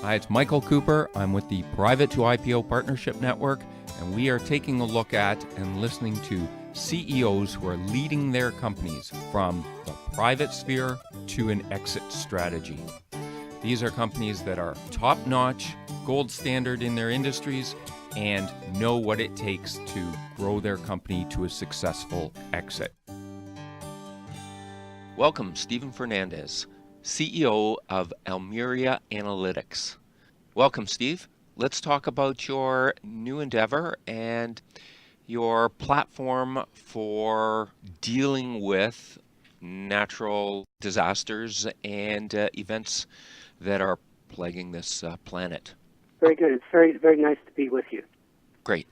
Hi, it's Michael Cooper. I'm with the Private to IPO Partnership Network, and we are taking a look at and listening to CEOs who are leading their companies from the private sphere to an exit strategy. These are companies that are top-notch, gold standard in their industries, and know what it takes to grow their company to a successful exit. Welcome, Stephen Fernandez, CEO of Almeria Analytics. Welcome, Steve. Let's talk about your new endeavor and your platform for dealing with natural disasters and events that are plaguing this planet. Very good. It's very nice to be with you. Great.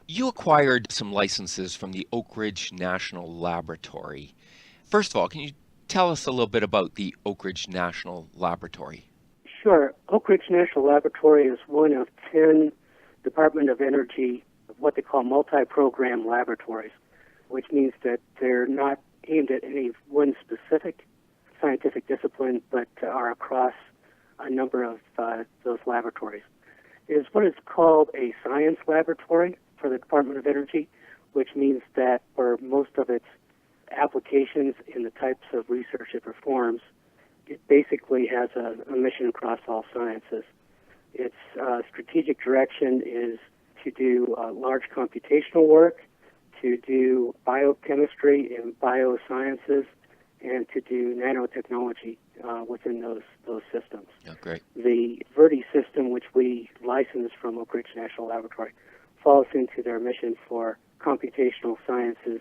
You acquired some licenses from the Oak Ridge National Laboratory. First of all, can you tell us a little bit about the Oak Ridge National Laboratory? Sure. Oak Ridge National Laboratory is one of 10 Department of Energy, what they call multi-program laboratories, which means that they're not aimed at any one specific scientific discipline, but are across a number of those laboratories. It is what is called a science laboratory for the Department of Energy, which means that for most of its applications in the types of research it performs, it basically has a mission across all sciences. Its strategic direction is to do large computational work, to do biochemistry and biosciences, and to do nanotechnology within those systems. Oh, great. The Verdi system, which we licensed from Oak Ridge National Laboratory, falls into their mission for computational sciences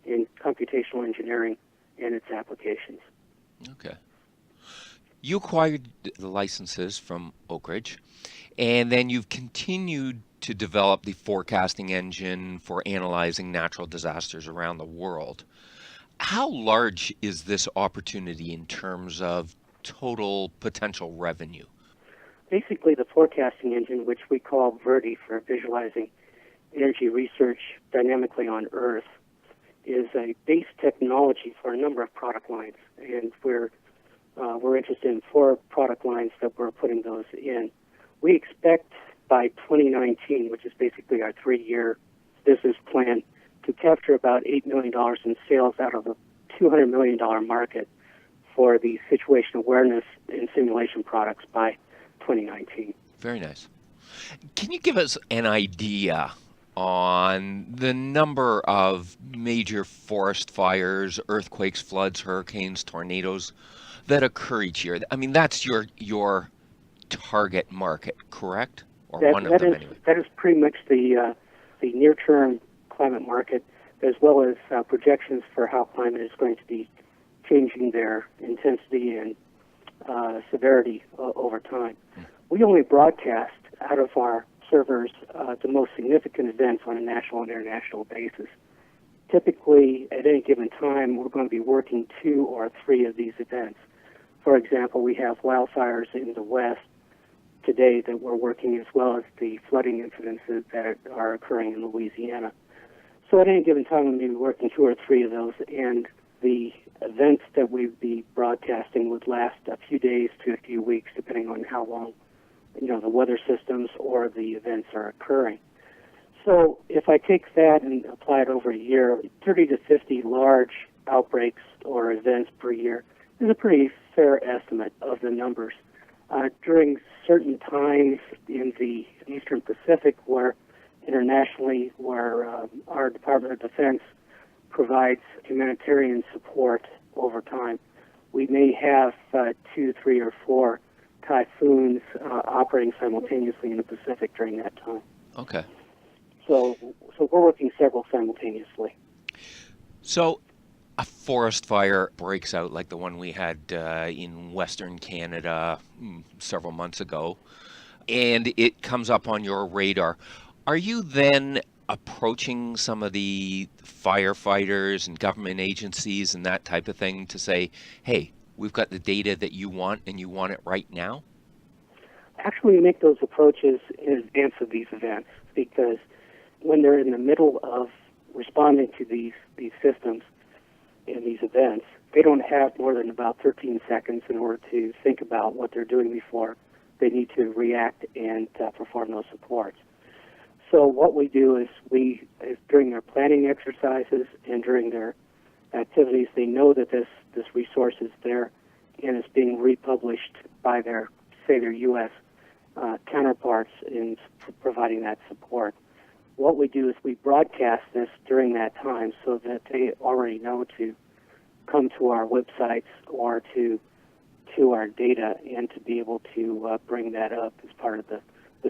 and computational engineering and its applications. Okay. You acquired the licenses from Oak Ridge, and then you've continued to develop the forecasting engine for analyzing natural disasters around the world. How large is this opportunity in terms of total potential revenue? Basically, the forecasting engine, which we call Verdi for Visualizing Energy Research Dynamically on Earth, is a base technology for a number of product lines, and we're interested in 4 product lines that we're putting those in. We expect by 2019, which is basically our 3-year business plan, to capture about $8 million in sales out of a $200 million market for the situation awareness and simulation products by 2019. Very nice. Can you give us an idea on the number of major forest fires, earthquakes, floods, hurricanes, tornadoes that occur each year? I mean, that's your target market, correct? Or one of them, anyway. That is pretty much the near-term climate market, as well as projections for how climate is going to be changing their intensity and severity over time. We only broadcast out of our servers the most significant events on a national and international basis. Typically, at any given time, we're going to be working 2 or 3 of these events. For example, we have wildfires in the West today that we're working, as well as the flooding incidences that are occurring in Louisiana. So at any given time, we'll be working 2 or 3 of those, and the events that we'd be broadcasting would last a few days to a few weeks, depending on how long, the weather systems or the events are occurring. So if I take that and apply it over a year, 30 to 50 large outbreaks or events per year is a pretty fair estimate of the numbers. During certain times in the Eastern Pacific, where internationally, where our Department of Defense provides humanitarian support over time, we may have 2, 3, or 4 typhoons operating simultaneously in the Pacific during that time. Okay. So we're working several simultaneously. So a forest fire breaks out like the one we had in Western Canada several months ago, and it comes up on your radar. Are you then approaching some of the firefighters and government agencies and that type of thing to say, hey, we've got the data that you want and you want it right now? Actually, we make those approaches in advance of these events, because when they're in the middle of responding to these systems in these events, they don't have more than about 13 seconds in order to think about what they're doing before they need to react and perform those supports. So what we do is during their planning exercises and during their activities, they know that this resource is there and is being republished by their U.S. Counterparts in providing that support. What we do is we broadcast this during that time so that they already know to come to our websites or to our data and to be able to bring that up as part of the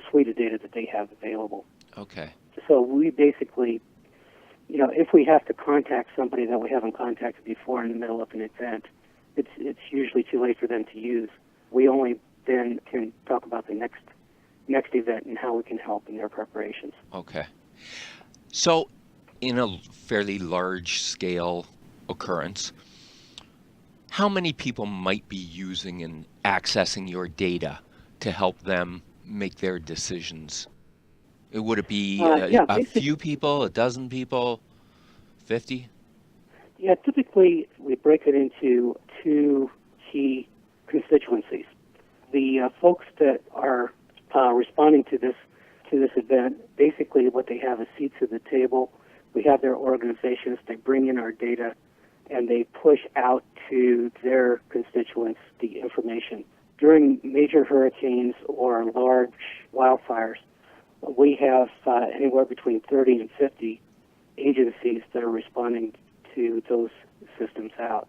suite of data that they have available. Okay. So we basically, if we have to contact somebody that we haven't contacted before in the middle of an event, it's usually too late for them to use. We only then can talk about the next event and how we can help in their preparations. Okay. So in a fairly large scale occurrence, how many people might be using and accessing your data to help them make their decisions? Would it be a few people, a dozen people, 50? Yeah, typically we break it into two key constituencies. The folks that are responding to this event, basically what they have is seats at the table. We have their organizations. They bring in our data, and they push out to their constituents the information. During major hurricanes or large wildfires, we have anywhere between 30 and 50 agencies that are responding to those systems out.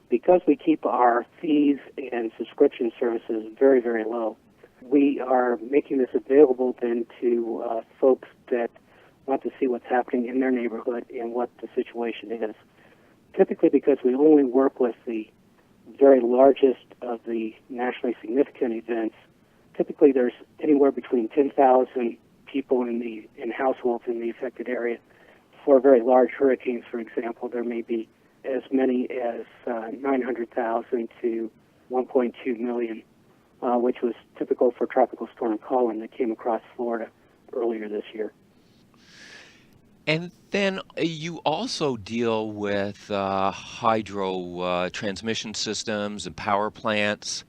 Because we keep our fees and subscription services very, very low, we are making this available then to folks that want to see what's happening in their neighborhood and what the situation is. Typically because we only work with the very largest of the nationally significant events, typically there's anywhere between 10,000 people in households in the affected area. For very large hurricanes, for example, there may be as many as 900,000 to 1.2 million, which was typical for Tropical Storm Colin that came across Florida earlier this year. And then you also deal with hydro transmission systems and power plants,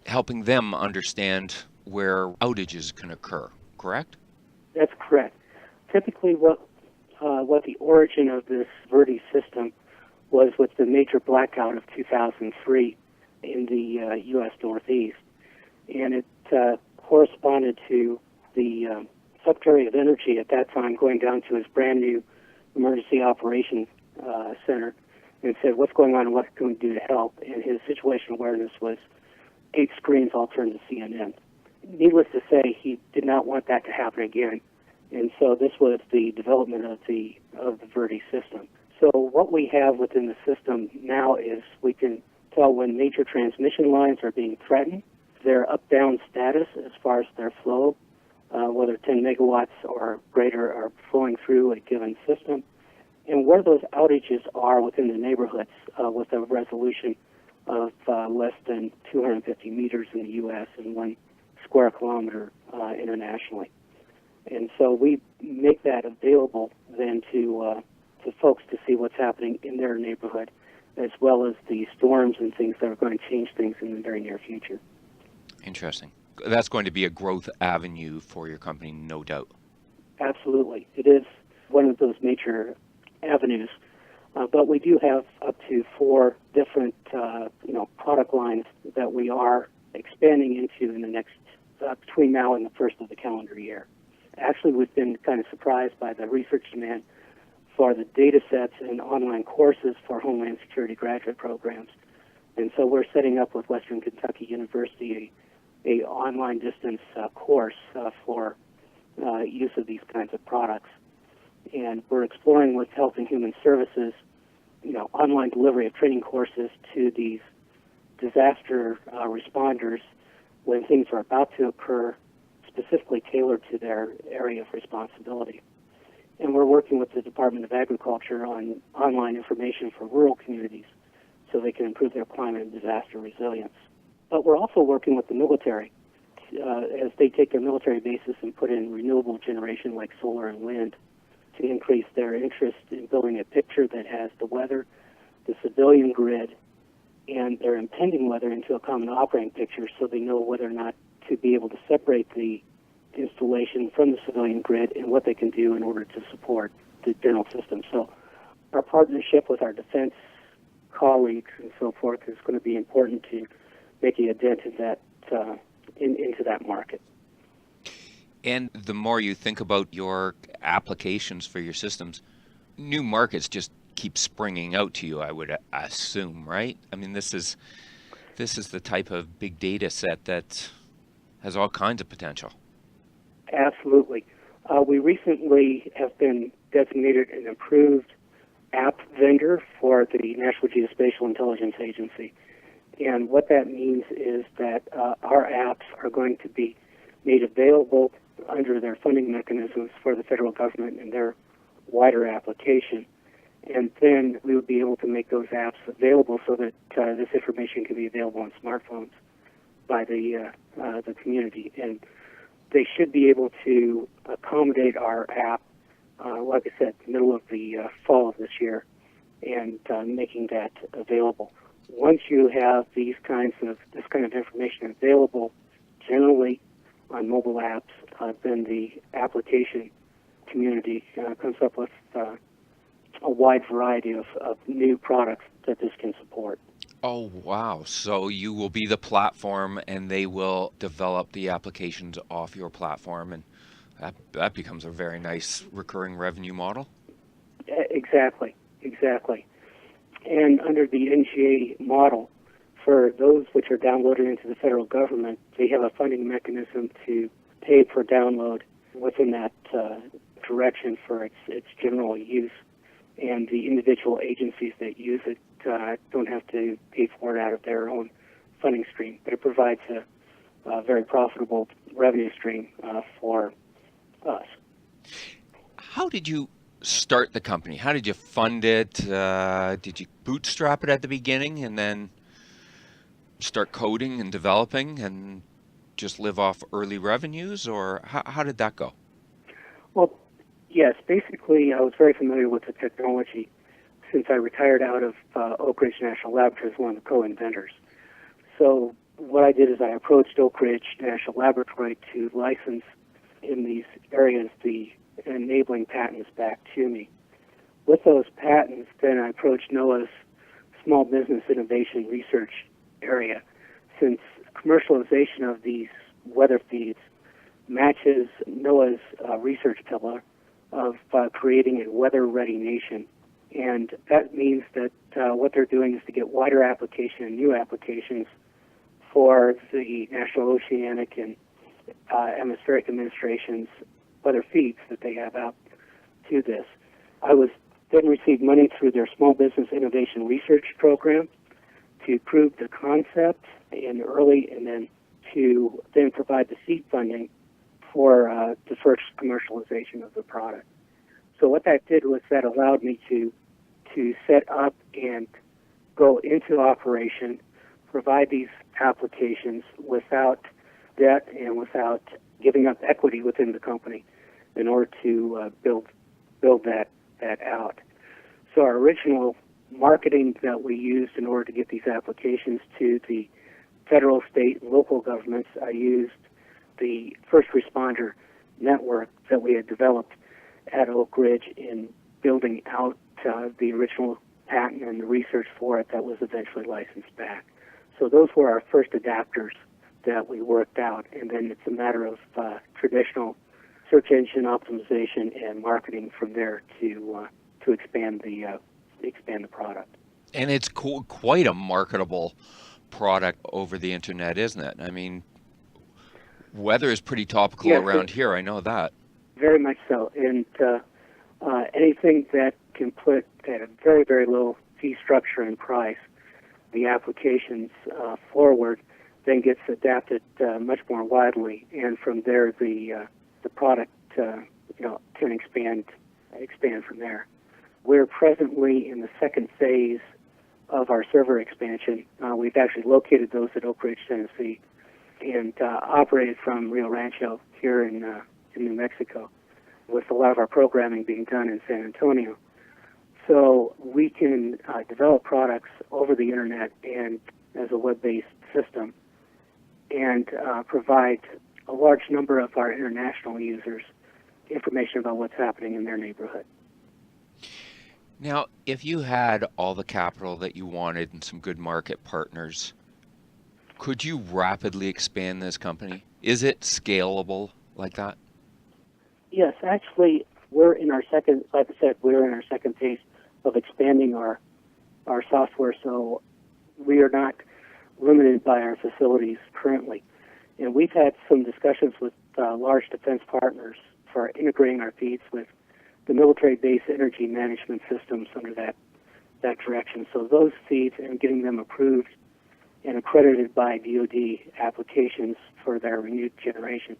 helping them understand where outages can occur, correct? That's correct. Typically what the origin of this Verde system was with the major blackout of 2003 in the U.S. Northeast. And it corresponded to the Secretary of Energy at that time going down to his brand new emergency operations center and said, what's going on and what can we do to help? And his situation awareness was 8 screens all turned to CNN. Needless to say, he did not want that to happen again. And so this was the development of the Verde system. So what we have within the system now is we can tell when major transmission lines are being threatened, their up-down status as far as their flow, whether 10 megawatts or greater are flowing through a given system, and where those outages are within the neighborhoods with a resolution of less than 250 meters in the U.S. and 1 square kilometer internationally. And so we make that available then to folks to see what's happening in their neighborhood, as well as the storms and things that are going to change things in the very near future. Interesting. That's going to be a growth avenue for your company, no doubt. Absolutely. It is one of those major avenues. But we do have up to 4 different product lines that we are expanding into in the next, between now and the first of the calendar year. Actually, we've been kind of surprised by the research demand for the data sets and online courses for Homeland Security graduate programs. And so we're setting up with Western Kentucky University a online distance course for use of these kinds of products. And we're exploring with Health and Human Services, online delivery of training courses to these disaster responders when things are about to occur, specifically tailored to their area of responsibility. And we're working with the Department of Agriculture on online information for rural communities so they can improve their climate and disaster resilience. But we're also working with the military as they take their military bases and put in renewable generation like solar and wind to increase their interest in building a picture that has the weather, the civilian grid, and their impending weather into a common operating picture so they know whether or not to be able to separate the installation from the civilian grid and what they can do in order to support the general system. So our partnership with our defense colleagues and so forth is going to be important to making a dent in that, into that market. And the more you think about your applications for your systems, new markets just keep springing out to you, I would assume, right? I mean, this is the type of big data set that has all kinds of potential. Absolutely. We recently have been designated an approved app vendor for the National Geospatial Intelligence Agency. And what that means is that our apps are going to be made available under their funding mechanisms for the federal government and their wider application. And then we would be able to make those apps available so that this information can be available on smartphones by the community. And they should be able to accommodate our app, like I said, middle of the fall of this year, and making that available. Once you have this kind of information available, generally on mobile apps, then the application community comes up with a wide variety of new products that this can support. Oh, wow. So you will be the platform and they will develop the applications off your platform, and that becomes a very nice recurring revenue model. Exactly. And under the NGA model, for those which are downloaded into the federal government, they have a funding mechanism to pay per download within that direction for its general use. And the individual agencies that use it don't have to pay for it out of their own funding stream, but it provides a very profitable revenue stream for us. How did you start the company? How did you fund it? Did you bootstrap it at the beginning and then start coding and developing and just live off early revenues, or how did that go? Well, yes, basically I was very familiar with the technology since I retired out of Oak Ridge National Laboratory as one of the co-inventors. So what I did is I approached Oak Ridge National Laboratory to license in these areas the enabling patents back to me. With those patents, then I approached NOAA's Small Business Innovation Research area, since commercialization of these weather feeds matches NOAA's research pillar of creating a weather-ready nation. And that means that what they're doing is to get wider application and new applications for the National Oceanic and Atmospheric Administration's weather feeds that they have out to this. I was then received money through their Small Business Innovation Research Program to prove the concept in early, and then to then provide the seed funding for the first commercialization of the product. So what that did was that allowed me to set up and go into operation, provide these applications without debt and without giving up equity within the company in order to build that out. So our original marketing that we used in order to get these applications to the federal, state, and local governments, I used the first responder network that we had developed at Oak Ridge in building out the original patent and the research for it that was eventually licensed back. So those were our first adapters that we worked out, and then it's a matter of traditional search engine optimization and marketing from there to expand the product. And it's quite a marketable product over the internet, isn't it? I mean, weather is pretty topical around here. I know that. Very much so. And anything that can put at a very, very low fee structure and price the applications forward then gets adapted much more widely. And from there, the product can expand from there. We're presently in the second phase of our server expansion. We've actually located those at Oak Ridge, Tennessee, and operated from Rio Rancho here in New Mexico, with a lot of our programming being done in San Antonio. So we can develop products over the internet and as a web-based system and provide a large number of our international users information about what's happening in their neighborhood. Now, if you had all the capital that you wanted and some good market partners, could you rapidly expand this company? Is it scalable like that? Yes, actually, we're in our second, like I said, we're in our second phase of expanding our software, so we are not limited by our facilities currently. And we've had some discussions with large defense partners for integrating our feeds with the military-based energy management systems under that direction. So those feeds and getting them approved and accredited by DoD applications for their renewed generation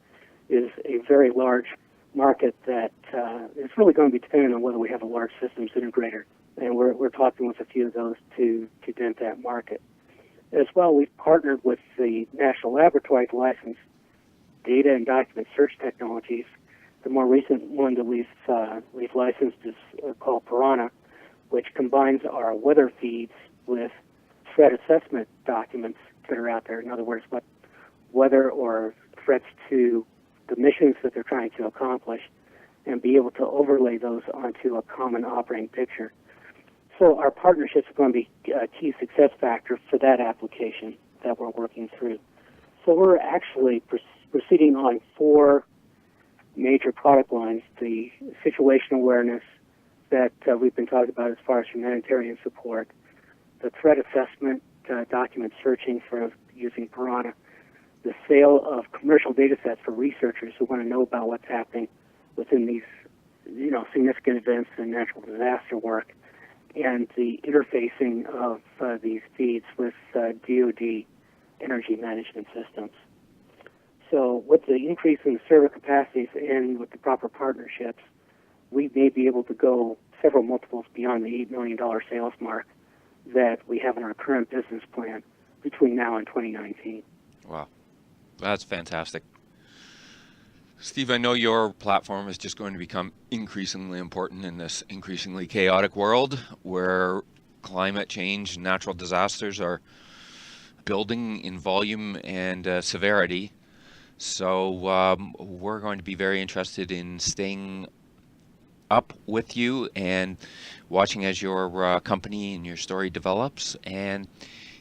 is a very large market that is really going to be dependent on whether we have a large systems integrator. And we're talking with a few of those to dent that market. As well, we've partnered with the National Laboratory to license data and document search technologies. The more recent one that we've licensed is called Piranha, which combines our weather feeds with threat assessment documents that are out there. In other words, what weather or threats to the missions that they're trying to accomplish, and be able to overlay those onto a common operating picture. So our partnerships are going to be a key success factor for that application that we're working through. So we're actually proceeding on 4 major product lines: the situational awareness that we've been talking about as far as humanitarian support, the threat assessment, document searching for using Piranha, the sale of commercial data sets for researchers who want to know about what's happening within these, significant events and natural disaster work, and the interfacing of these feeds with DoD energy management systems. So with the increase in the server capacities and with the proper partnerships, we may be able to go several multiples beyond the $8 million sales mark that we have in our current business plan between now and 2019. Wow, that's fantastic. Steve, I know your platform is just going to become increasingly important in this increasingly chaotic world where climate change and natural disasters are building in volume and severity. So we're going to be very interested in staying up with you and watching as your company and your story develops. And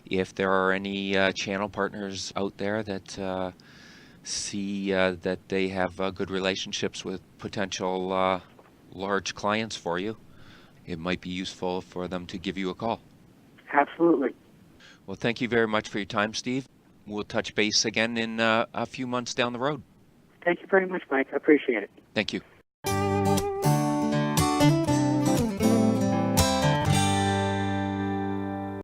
if there are any channel partners out there that see that they have good relationships with potential large clients for you, it might be useful for them to give you a call. Absolutely. Well, thank you very much for your time, Steve. We'll touch base again in a few months down the road. Thank you very much, Mike. I appreciate it. Thank you.